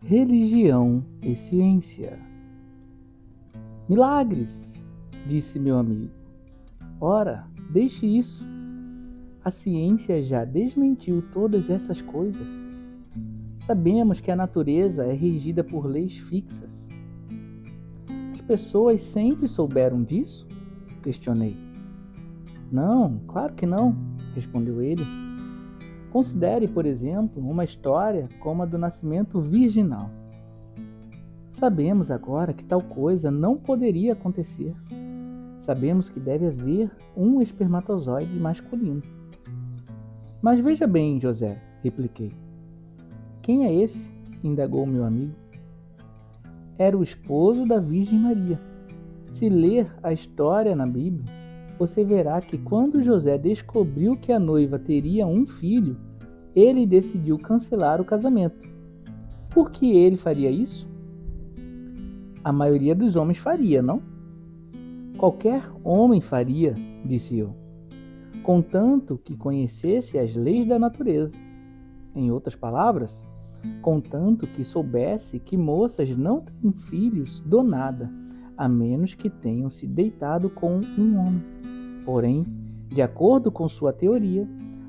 Religião e ciência. Milagres, disse meu amigo. Ora, deixe isso. A ciência já desmentiu todas essas coisas. Sabemos que a natureza é regida por leis fixas. As pessoas sempre souberam disso? Questionei. Não, claro que não, respondeu ele. Considere, por exemplo, uma história como a do nascimento virginal. Sabemos agora que tal coisa não poderia acontecer. Sabemos que deve haver um espermatozoide masculino. Mas veja bem, José, repliquei. Quem é esse? Indagou meu amigo. Era o esposo da Virgem Maria. Se ler a história na Bíblia, você verá que quando José descobriu que a noiva teria um filho, ele decidiu cancelar o casamento. Por que ele faria isso? A maioria dos homens faria, não? Qualquer homem faria, disse eu, contanto que conhecesse as leis da natureza. Em outras palavras, contanto que soubesse que moças não têm filhos do nada, a menos que tenham se deitado com um homem. Porém, de acordo com sua teoria,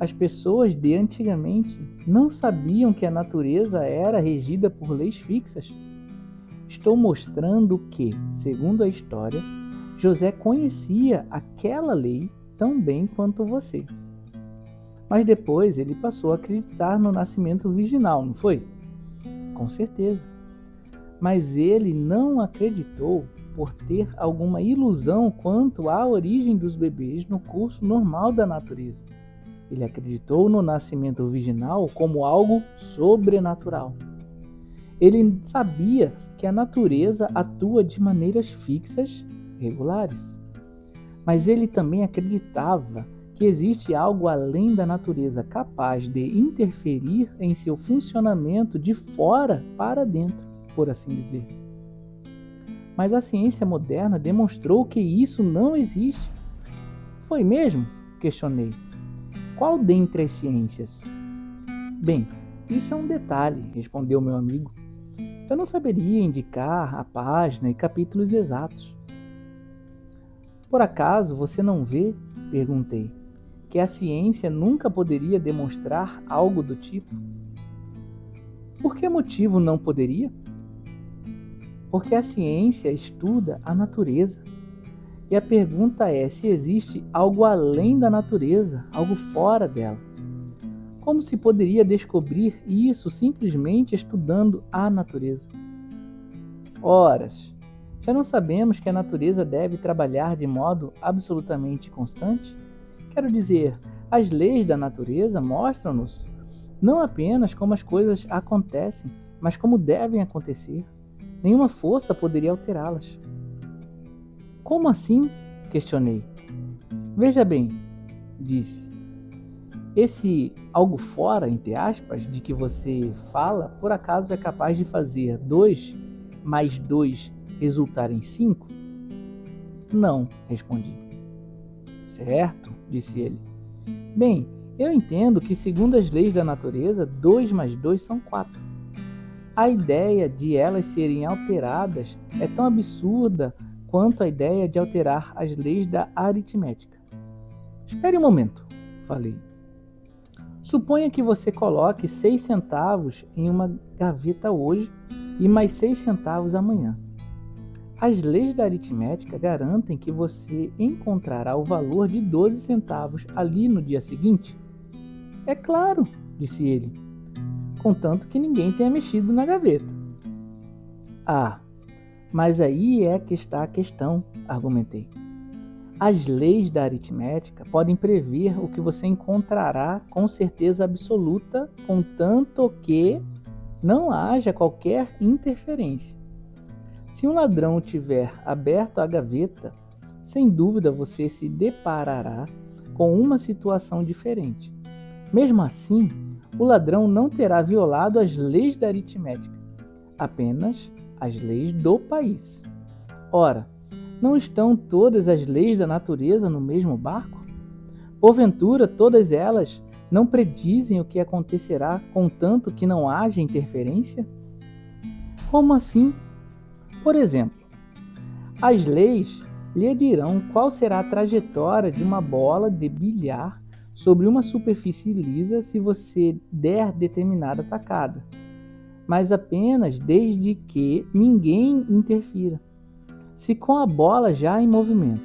as pessoas de antigamente não sabiam que a natureza era regida por leis fixas. Estou mostrando que, segundo a história, José conhecia aquela lei tão bem quanto você. Mas depois ele passou a acreditar no nascimento virginal, não foi? Com certeza. Mas ele não acreditou por ter alguma ilusão quanto à origem dos bebês no curso normal da natureza. Ele acreditou no nascimento virginal como algo sobrenatural. Ele sabia que a natureza atua de maneiras fixas, regulares. Mas ele também acreditava que existe algo além da natureza capaz de interferir em seu funcionamento de fora para dentro, por assim dizer. Mas a ciência moderna demonstrou que isso não existe. Foi mesmo? Questionei. Qual dentre as ciências? Bem, isso é um detalhe, respondeu meu amigo. Eu não saberia indicar a página e capítulos exatos. Por acaso você não vê, perguntei, que a ciência nunca poderia demonstrar algo do tipo? Por que motivo não poderia? Porque a ciência estuda a natureza. E a pergunta é se existe algo além da natureza, algo fora dela. Como se poderia descobrir isso simplesmente estudando a natureza? Horas. Já não sabemos que a natureza deve trabalhar de modo absolutamente constante? Quero dizer, as leis da natureza mostram-nos não apenas como as coisas acontecem, mas como devem acontecer. Nenhuma força poderia alterá-las. Como assim? Questionei. Veja bem, disse. Esse algo fora, entre aspas, de que você fala, por acaso é capaz de fazer 2 mais 2 resultar em 5? Não, respondi. Certo, disse ele. Bem, eu entendo que, segundo as leis da natureza, 2 mais 2 são 4. A ideia de elas serem alteradas é tão absurda quanto a ideia de alterar as leis da aritmética. Espere um momento, falei. Suponha que você coloque 6 centavos em uma gaveta hoje e mais 6 centavos amanhã. As leis da aritmética garantem que você encontrará o valor de 12 centavos ali no dia seguinte? É claro, disse ele, contanto que ninguém tenha mexido na gaveta. Ah, mas aí é que está a questão, argumentei. As leis da aritmética podem prever o que você encontrará com certeza absoluta, contanto que não haja qualquer interferência. Se um ladrão tiver aberto a gaveta, sem dúvida você se deparará com uma situação diferente. Mesmo assim, o ladrão não terá violado as leis da aritmética, apenas as leis do país. Ora, não estão todas as leis da natureza no mesmo barco? Porventura, todas elas não predizem o que acontecerá, contanto que não haja interferência? Como assim? Por exemplo, as leis lhe dirão qual será a trajetória de uma bola de bilhar sobre uma superfície lisa se você der determinada tacada, mas apenas desde que ninguém interfira. Se com a bola já em movimento,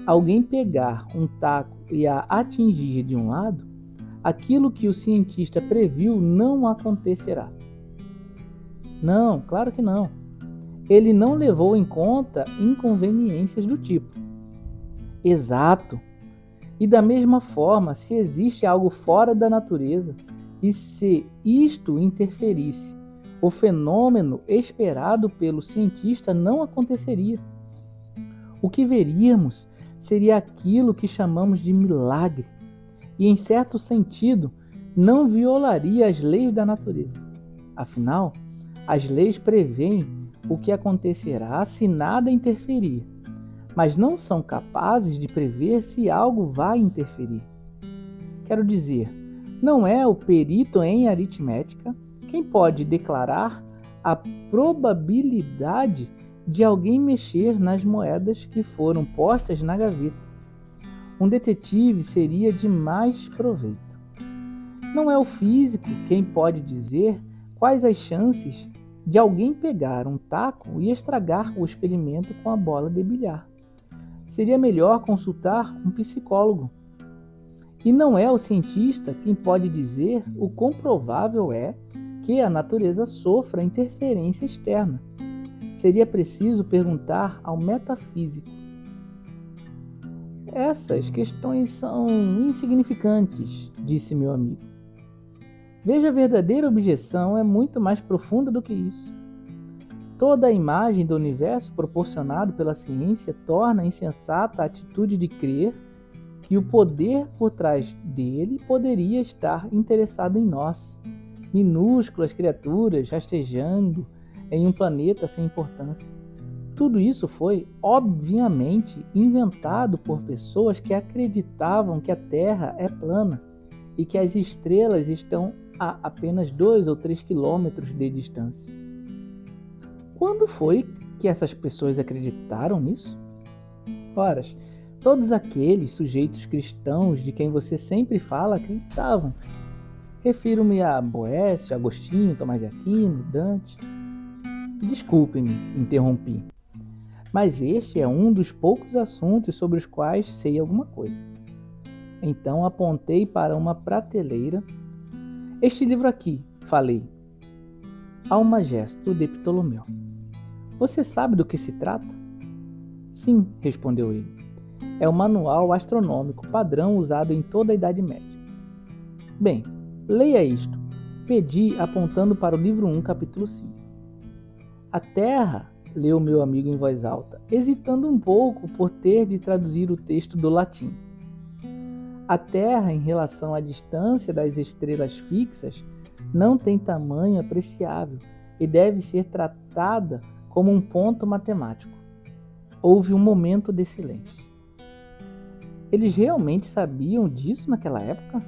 alguém pegar um taco e a atingir de um lado, aquilo que o cientista previu não acontecerá. Não, claro que não. Ele não levou em conta inconveniências do tipo. Exato. E da mesma forma, se existe algo fora da natureza e se isto interferisse, o fenômeno esperado pelo cientista não aconteceria. O que veríamos seria aquilo que chamamos de milagre, e em certo sentido não violaria as leis da natureza. Afinal, as leis prevêem o que acontecerá se nada interferir, mas não são capazes de prever se algo vai interferir. Quero dizer, não é o perito em aritmética quem pode declarar a probabilidade de alguém mexer nas moedas que foram postas na gaveta. Um detetive seria de mais proveito. Não é o físico quem pode dizer quais as chances de alguém pegar um taco e estragar o experimento com a bola de bilhar. Seria melhor consultar um psicólogo. E não é o cientista quem pode dizer o quão provável é que a natureza sofra interferência externa. Seria preciso perguntar ao metafísico. Essas questões são insignificantes, disse meu amigo. Veja, a verdadeira objeção é muito mais profunda do que isso. Toda a imagem do universo proporcionado pela ciência torna insensata a atitude de crer que o poder por trás dele poderia estar interessado em nós, minúsculas criaturas rastejando em um planeta sem importância. Tudo isso foi, obviamente, inventado por pessoas que acreditavam que a Terra é plana e que as estrelas estão a apenas 2 ou 3 quilômetros de distância. Quando foi que essas pessoas acreditaram nisso? Ora, todos aqueles sujeitos cristãos de quem você sempre fala acreditavam. Refiro-me a Boécio, Agostinho, Tomás de Aquino, Dante. Desculpe-me, interrompi, mas este é um dos poucos assuntos sobre os quais sei alguma coisa. Então apontei para uma prateleira. Este livro aqui, falei. Almagesto de Ptolomeu. Você sabe do que se trata? Sim, respondeu ele. É o manual astronômico padrão usado em toda a Idade Média. Bem, leia isto. Pedi, apontando para o livro 1, capítulo 5. A Terra, leu meu amigo em voz alta, hesitando um pouco por ter de traduzir o texto do latim. A Terra, em relação à distância das estrelas fixas, não tem tamanho apreciável e deve ser tratada como um ponto matemático. Houve um momento de silêncio. Eles realmente sabiam disso naquela época?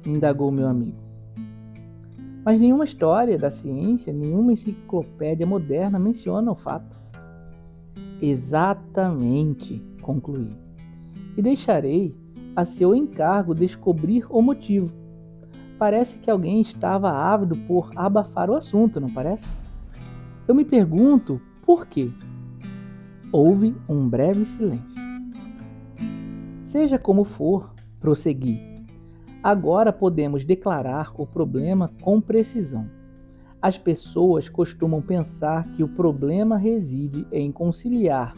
Indagou meu amigo. Mas nenhuma história da ciência, nenhuma enciclopédia moderna menciona o fato. Exatamente, concluí. E deixarei a seu encargo descobrir o motivo. Parece que alguém estava ávido por abafar o assunto, não parece? Eu me pergunto por quê. Houve um breve silêncio. Seja como for, prossegui. Agora podemos declarar o problema com precisão. As pessoas costumam pensar que o problema reside em conciliar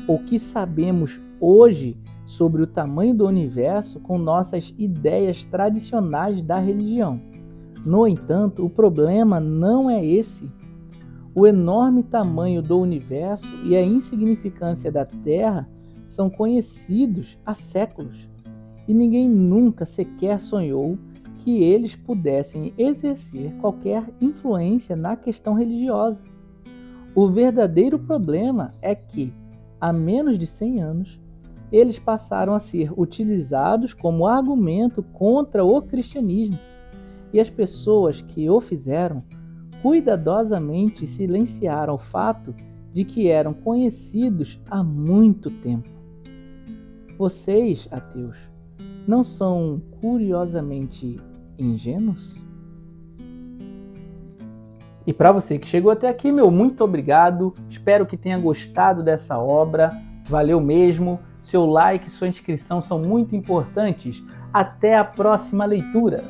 o que sabemos hoje sobre o tamanho do universo com nossas ideias tradicionais da religião. No entanto, o problema não é esse. O enorme tamanho do universo e a insignificância da Terra são conhecidos há séculos, e ninguém nunca sequer sonhou que eles pudessem exercer qualquer influência na questão religiosa. O verdadeiro problema é que, há menos de 100 anos, eles passaram a ser utilizados como argumento contra o cristianismo, e as pessoas que o fizeram cuidadosamente silenciaram o fato de que eram conhecidos há muito tempo. Vocês, ateus, não são curiosamente ingênuos? E para você que chegou até aqui, meu muito obrigado. Espero que tenha gostado dessa obra. Valeu mesmo. Seu like e sua inscrição são muito importantes. Até a próxima leitura.